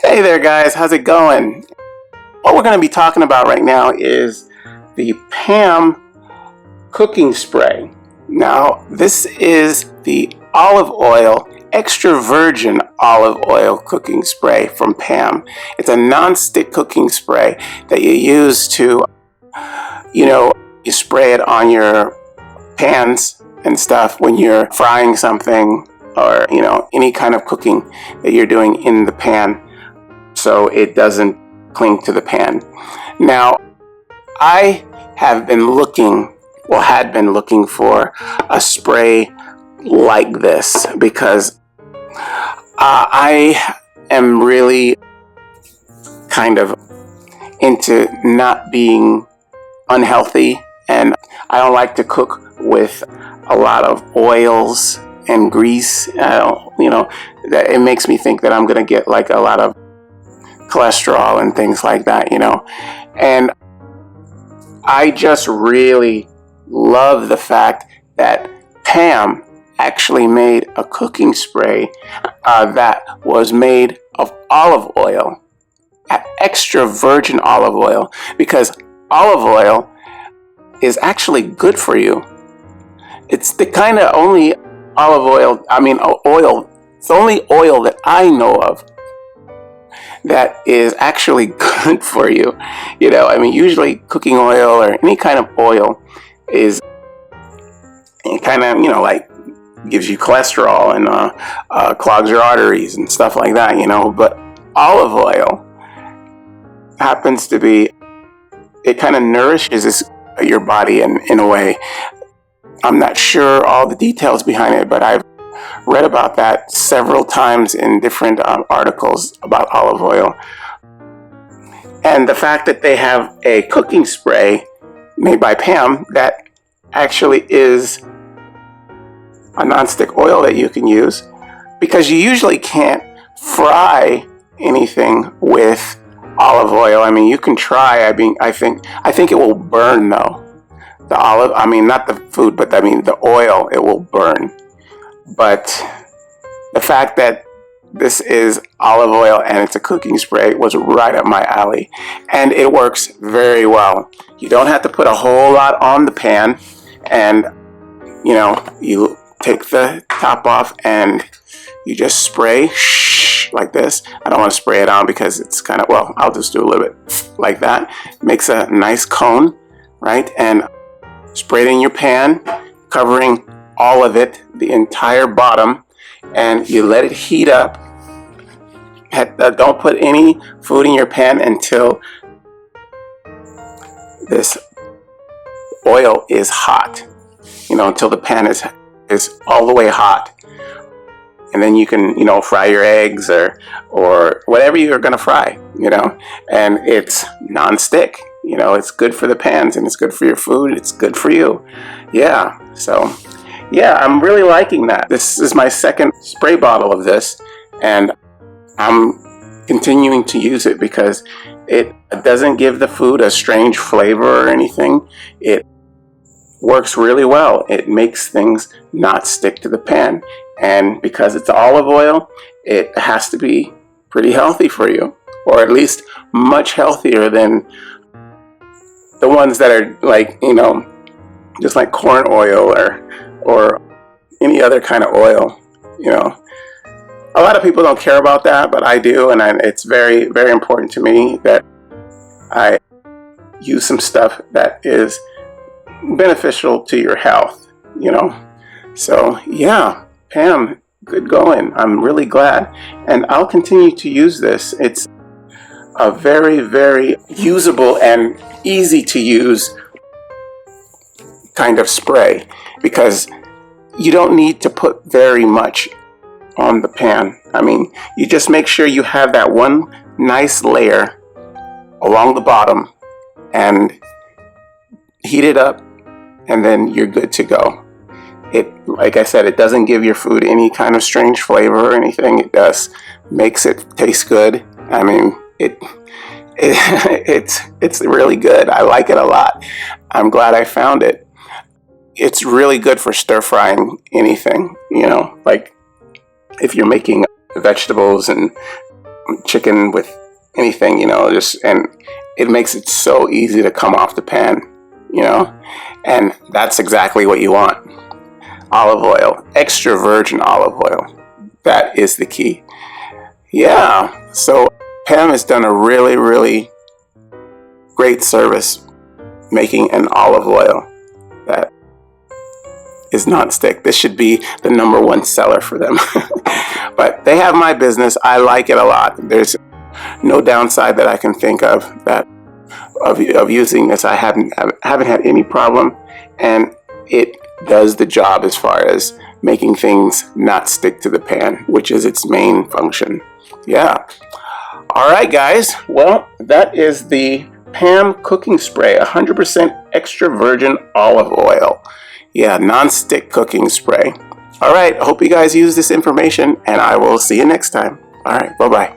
Hey there guys, how's it going? What we're going to be talking about right now is the PAM cooking spray. Now this is the olive oil, extra virgin olive oil cooking spray from PAM. It's a non-stick cooking spray that you use to, you spray it on your pans and stuff when you're frying something or, any kind of cooking that you're doing in the pan, so it doesn't cling to the pan. Now, I had been looking for a spray like this because I am really kind of into not being unhealthy, and I don't like to cook with a lot of oils and grease. That it makes me think that I'm going to get like a lot of cholesterol and things like that, And I just really love the fact that PAM actually made a cooking spray that was made of olive oil, extra virgin olive oil, because olive oil is actually good for you. It's the kind of only oil, it's the only oil that I know of that is actually good for you. Usually cooking oil or any kind of oil is kind of, like gives you cholesterol and clogs your arteries and stuff like that, But olive oil happens to be, it kind of nourishes your body in a way. I'm not sure all the details behind it, but I've read about that several times in different articles about olive oil. And the fact that they have a cooking spray made by PAM that actually is a nonstick oil that you can use, because you usually can't fry anything with olive oil. You can try. I think it will burn though. The olive, not the food, but the oil, it will burn. But the fact that this is olive oil and it's a cooking spray was right up my alley. And it works very well. You don't have to put a whole lot on the pan, and you take the top off and you just spray like this. I don't want to spray it on because it's kind of, I'll just do a little bit like that. Makes a nice cone, right? And spray it in your pan, covering all of it, the entire bottom, and you let it heat up. Don't put any food in your pan until this oil is hot, until the pan is all the way hot. And then you can, fry your eggs or whatever you're going to fry, and it's non-stick. It's good for the pans and it's good for your food. It's good for you. Yeah. So, yeah, I'm really liking that. This is my second spray bottle of this, and I'm continuing to use it because it doesn't give the food a strange flavor or anything. It works really well. It makes things not stick to the pan. And because it's olive oil, it has to be pretty healthy for you, or at least much healthier than the ones that are like, just like corn oil or any other kind of oil. A lot of people don't care about that, but I do, and it's very, very important to me that I use some stuff that is beneficial to your health, So yeah, PAM, good going. I'm really glad, and I'll continue to use this. It's a very, very usable and easy to use kind of spray, because you don't need to put very much on the pan. You just make sure you have that one nice layer along the bottom and heat it up, and then you're good to go. It, like I said, it doesn't give your food any kind of strange flavor or anything. It just makes it taste good. It's really good. I like it a lot. I'm glad I found it. It's really good for stir frying anything, like if you're making vegetables and chicken with anything, and it makes it so easy to come off the pan, and that's exactly what you want. Olive oil, extra virgin olive oil. That is the key. Yeah, so Pam has done a really, really great service making an olive oil that is nonstick. This should be the #1 seller for them. But they have my business. I like it a lot. There's no downside that I can think of of using this. I haven't had any problem, and it does the job as far as making things not stick to the pan, which is its main function. Yeah. All right, guys. Well, that is the Pam cooking spray, 100% extra virgin olive oil. Yeah, non-stick cooking spray. All right, hope you guys use this information, and I will see you next time. All right, bye-bye.